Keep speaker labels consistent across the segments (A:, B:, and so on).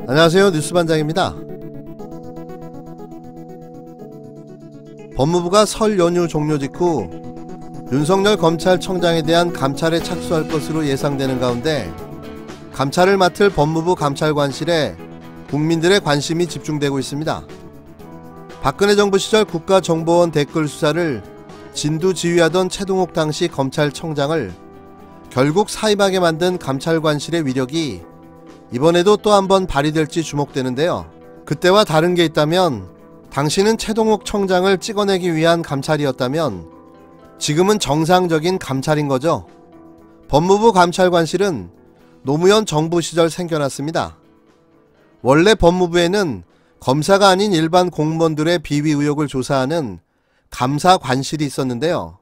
A: 안녕하세요, 뉴스반장입니다. 법무부가 설 연휴 종료 직후 윤석열 검찰청장에 대한 감찰에 착수할 것으로 예상되는 가운데 감찰을 맡을 법무부 감찰관실에 국민들의 관심이 집중되고 있습니다. 박근혜 정부 시절 국가정보원 댓글 수사를 진두지휘하던 최동욱 당시 검찰청장을 결국 사임하게 만든 감찰관실의 위력이 이번에도 또 한 번 발휘될지 주목되는데요. 그때와 다른 게 있다면 당시는 최동욱 청장을 찍어내기 위한 감찰이었다면 지금은 정상적인 감찰인 거죠. 법무부 감찰관실은 노무현 정부 시절 생겨났습니다. 원래 법무부에는 검사가 아닌 일반 공무원들의 비위 의혹을 조사하는 감사관실이 있었는데요.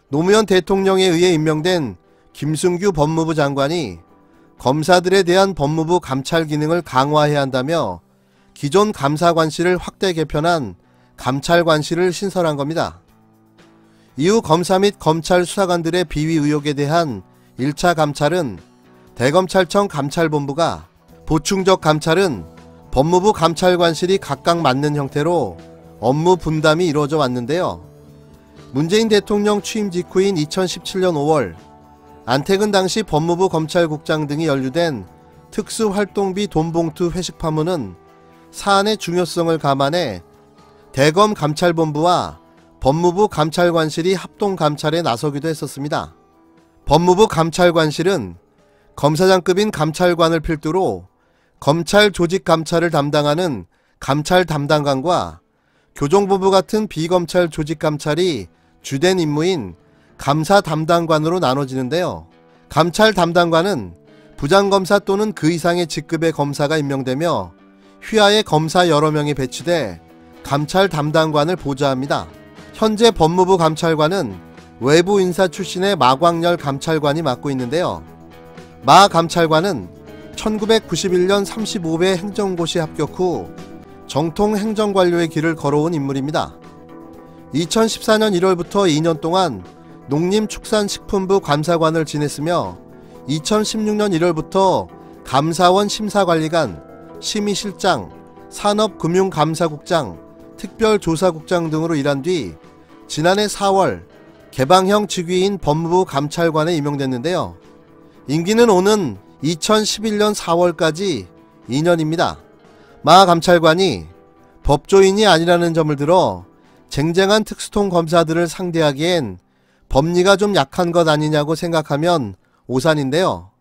A: 노무현 대통령에 의해 임명된 김승규 법무부 장관이 검사들에 대한 법무부 감찰 기능을 강화해야 한다며 기존 감사관실을 확대 개편한 감찰관실을 신설한 겁니다. 이후 검사 및 검찰 수사관들의 비위 의혹에 대한 1차 감찰은 대검찰청 감찰본부가, 보충적 감찰은 법무부 감찰관실이 각각 맡는 형태로 업무 분담이 이루어져 왔는데요. 문재인 대통령 취임 직후인 2017년 5월 안택은 당시 법무부 검찰국장 등이 연루된 특수활동비 돈봉투 회식 파문은 사안의 중요성을 감안해 대검 감찰본부와 법무부 감찰관실이 합동감찰에 나서기도 했었습니다. 법무부 감찰관실은 검사장급인 감찰관을 필두로 검찰 조직 감찰을 담당하는 감찰 담당관과 교정본부 같은 비검찰 조직 감찰이 주된 임무인 감사 담당관으로 나눠지는데요. 감찰 담당관은 부장검사 또는 그 이상의 직급의 검사가 임명되며 휘하에 검사 여러 명이 배치돼 감찰 담당관을 보좌합니다. 현재 법무부 감찰관은 외부 인사 출신의 마광열 감찰관이 맡고 있는데요. 마 감찰관은 1991년 35배 행정고시 합격 후 정통 행정관료의 길을 걸어온 인물입니다. 2014년 1월부터 2년 동안 농림축산식품부 감사관을 지냈으며 2016년 1월부터 감사원 심사관리관, 심의실장, 산업금융감사국장, 특별조사국장 등으로 일한 뒤 지난해 4월 개방형 직위인 법무부 감찰관에 임명됐는데요. 임기는 오는 2011년 4월까지 2년입니다. 마 감찰관이 법조인이 아니라는 점을 들어 쟁쟁한 특수통 검사들을 상대하기엔 법리가 좀 약한 것 아니냐고 생각하면 오산인데요.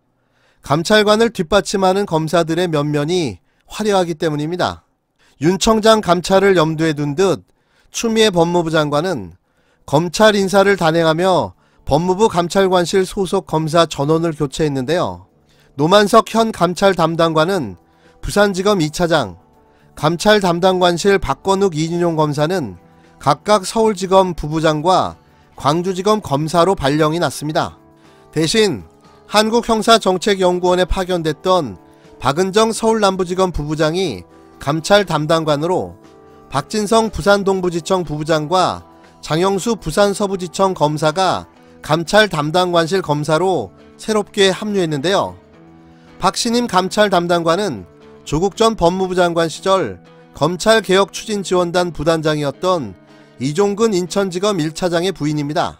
A: 감찰관을 뒷받침하는 검사들의 면면이 화려하기 때문입니다. 윤 청장 감찰을 염두에 둔 듯 추미애 법무부 장관은 검찰 인사를 단행하며 법무부 감찰관실 소속 검사 전원을 교체했는데요. 노만석 현 감찰 담당관은 부산지검 2차장, 감찰 담당관실 박건욱 이진용 검사는 각각 서울지검 부부장과 광주지검 검사로 발령이 났습니다. 대신 한국형사정책연구원에 파견됐던 박은정 서울남부지검 부부장이 감찰 담당관으로, 박진성 부산동부지청 부부장과 장영수 부산서부지청 검사가 감찰 담당관실 검사로 새롭게 합류했는데요. 박신임 감찰 담당관은 조국 전 법무부 장관 시절 검찰개혁추진지원단 부단장이었던 이종근 인천지검 1차장의 부인입니다.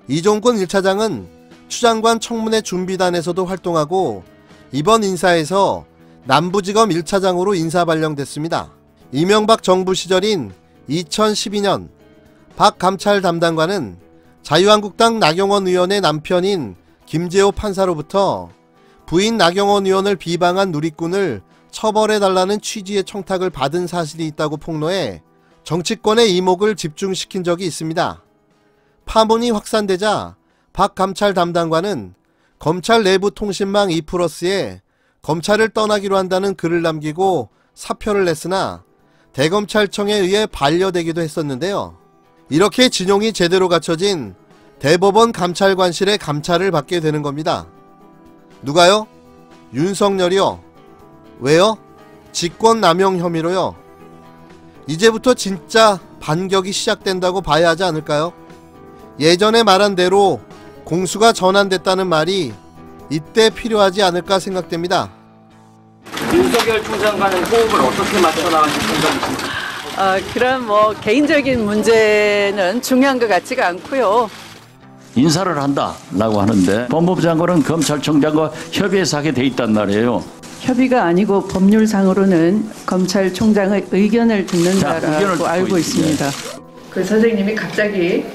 A: 이종근 1차장은 추장관 청문회 준비단에서도 활동하고 이번 인사에서 남부지검 1차장으로 인사 발령됐습니다. 이명박 정부 시절인 2012년 박 감찰 담당관은 자유한국당 나경원 의원의 남편인 김재호 판사로부터 부인 나경원 의원을 비방한 누리꾼을 처벌해달라는 취지의 청탁을 받은 사실이 있다고 폭로해 정치권의 이목을 집중시킨 적이 있습니다. 파문이 확산되자 박 감찰 담당관은 검찰 내부 통신망 2플러스에 검찰을 떠나기로 한다는 글을 남기고 사표를 냈으나 대검찰청에 의해 반려되기도 했었는데요. 이렇게 진용이 제대로 갖춰진 대법원 감찰관실의 감찰을 받게 되는 겁니다. 누가요? 윤석열이요. 왜요? 직권남용 혐의로요. 이제부터 진짜 반격이 시작된다고 봐야 하지 않을까요? 예전에 말한 대로 공수가 전환됐다는 말이 이때 필요하지 않을까 생각됩니다.
B: 윤석열 총장과는 호흡을 어떻게 맞춰 나가실 생각이십니까?
C: 그런 개인적인 문제는 중요한 것 같지가 않고요.
D: 인사를 한다라고 하는데 법무부 장관은 검찰총장과 협의해서 하게 돼 있단 말이에요.
C: 협의가 아니고 법률상으로는 검찰총장의 의견을 듣는다라고 알고 있습니다. 그 선생님이 갑자기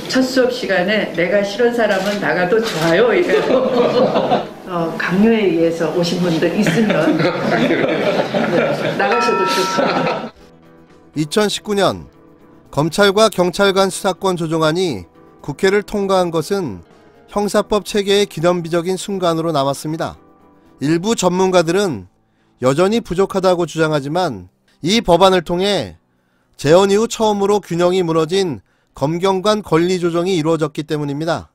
C: 첫 수업 시간에 내가 싫은 사람은 나가도 좋아요 이래요. 강요에 의해서 오신 분들 있으면 나가셔도 좋습니다.
A: 2019년 검찰과 경찰 간 수사권 조정안이 국회를 통과한 것은 형사법 체계의 기념비적인 순간으로 남았습니다. 일부 전문가들은 여전히 부족하다고 주장하지만 이 법안을 통해 재헌 이후 처음으로 균형이 무너진 검경 간 권리 조정이 이루어졌기 때문입니다.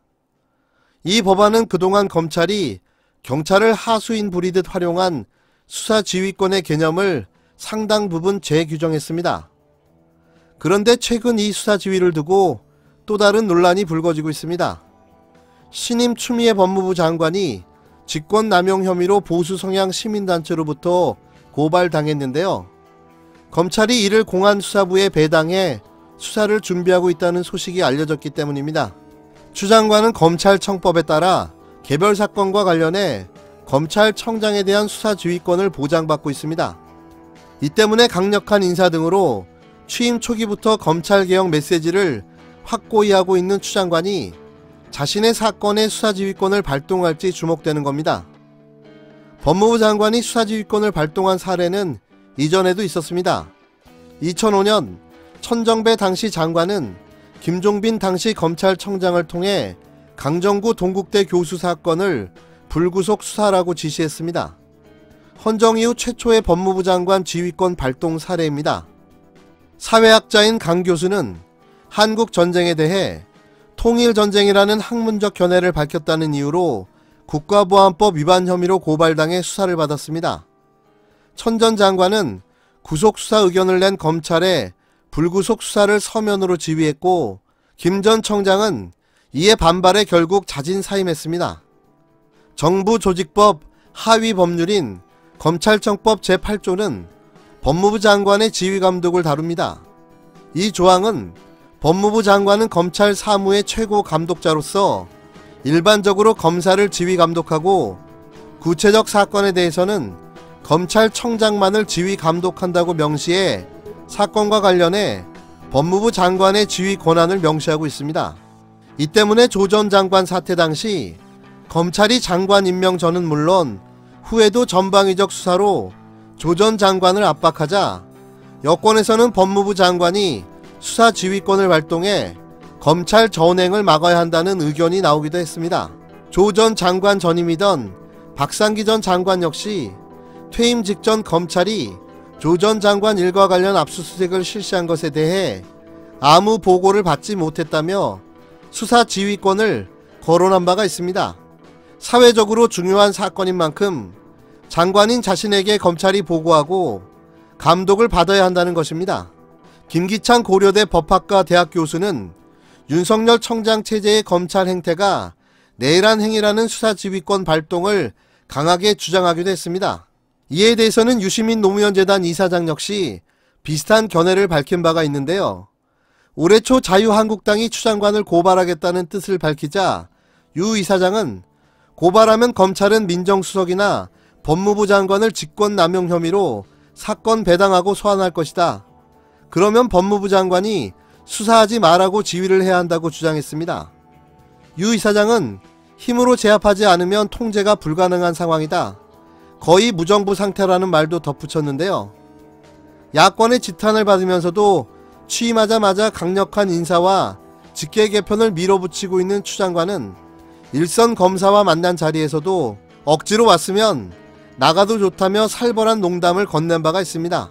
A: 이 법안은 그동안 검찰이 경찰을 하수인 부리듯 활용한 수사 지휘권의 개념을 상당 부분 재규정했습니다. 그런데 최근 이 수사 지휘를 두고 또 다른 논란이 불거지고 있습니다. 신임 추미애 법무부 장관이 직권남용 혐의로 보수 성향 시민단체로부터 고발당했는데요. 검찰이 이를 공안수사부에 배당해 수사를 준비하고 있다는 소식이 알려졌기 때문입니다. 추 장관은 검찰청법에 따라 개별 사건과 관련해 검찰청장에 대한 수사 지휘권을 보장받고 있습니다. 이 때문에 강력한 인사 등으로 취임 초기부터 검찰개혁 메시지를 확고히 하고 있는 추 장관이 자신의 사건의 수사지휘권을 발동할지 주목되는 겁니다. 법무부 장관이 수사지휘권을 발동한 사례는 이전에도 있었습니다. 2005년 천정배 당시 장관은 김종빈 당시 검찰청장을 통해 강정구 동국대 교수 사건을 불구속 수사라고 지시했습니다. 헌정 이후 최초의 법무부 장관 지휘권 발동 사례입니다. 사회학자인 강 교수는 한국전쟁에 대해 통일전쟁이라는 학문적 견해를 밝혔다는 이유로 국가보안법 위반 혐의로 고발당해 수사를 받았습니다. 천 전 장관은 구속수사 의견을 낸 검찰에 불구속 수사를 서면으로 지휘했고 김 전 청장은 이에 반발해 결국 자진 사임했습니다. 정부조직법 하위 법률인 검찰청법 제8조는 법무부 장관의 지휘감독을 다룹니다. 이 조항은 법무부 장관은 검찰 사무의 최고 감독자로서 일반적으로 검사를 지휘 감독하고 구체적 사건에 대해서는 검찰청장만을 지휘 감독한다고 명시해 사건과 관련해 법무부 장관의 지휘 권한을 명시하고 있습니다. 이 때문에 조 전 장관 사태 당시 검찰이 장관 임명 전은 물론 후에도 전방위적 수사로 조 전 장관을 압박하자 여권에서는 법무부 장관이 수사 지휘권을 발동해 검찰 전횡을 막아야 한다는 의견이 나오기도 했습니다. 조 전 장관 전임이던 박상기 전 장관 역시 퇴임 직전 검찰이 조 전 장관 일과 관련 압수수색을 실시한 것에 대해 아무 보고를 받지 못했다며 수사 지휘권을 거론한 바가 있습니다. 사회적으로 중요한 사건인 만큼 장관인 자신에게 검찰이 보고하고 감독을 받아야 한다는 것입니다. 김기찬 고려대 법학과 대학 교수는 윤석열 청장 체제의 검찰 행태가 내란 행위라는 수사지휘권 발동을 강하게 주장하기도 했습니다. 이에 대해서는 유시민 노무현재단 이사장 역시 비슷한 견해를 밝힌 바가 있는데요. 올해 초 자유한국당이 추 장관을 고발하겠다는 뜻을 밝히자 유 이사장은 고발하면 검찰은 민정수석이나 법무부 장관을 직권남용 혐의로 사건 배당하고 소환할 것이다. 그러면 법무부 장관이 수사하지 말라고 지휘를 해야 한다고 주장했습니다. 유 이사장은 힘으로 제압하지 않으면 통제가 불가능한 상황이다. 거의 무정부 상태라는 말도 덧붙였는데요. 야권의 지탄을 받으면서도 취임하자마자 강력한 인사와 직계 개편을 밀어붙이고 있는 추 장관은 일선 검사와 만난 자리에서도 억지로 왔으면 나가도 좋다며 살벌한 농담을 건넨 바가 있습니다.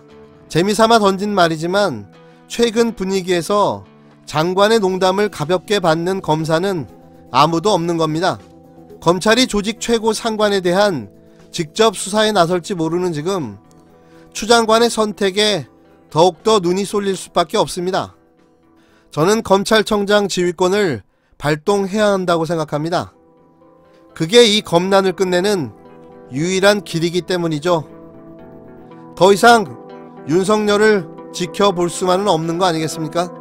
A: 재미삼아 던진 말이지만 최근 분위기에서 장관의 농담을 가볍게 받는 검사는 아무도 없는 겁니다. 검찰이 조직 최고 상관에 대한 직접 수사에 나설지 모르는 지금 추 장관의 선택에 더욱더 눈이 쏠릴 수밖에 없습니다. 저는 검찰청장 지휘권을 발동해야 한다고 생각합니다. 그게 이 검난을 끝내는 유일한 길이기 때문이죠. 더 이상 윤석열을 지켜볼 수만은 없는 거 아니겠습니까?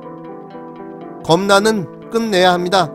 A: 검난은 끝내야 합니다.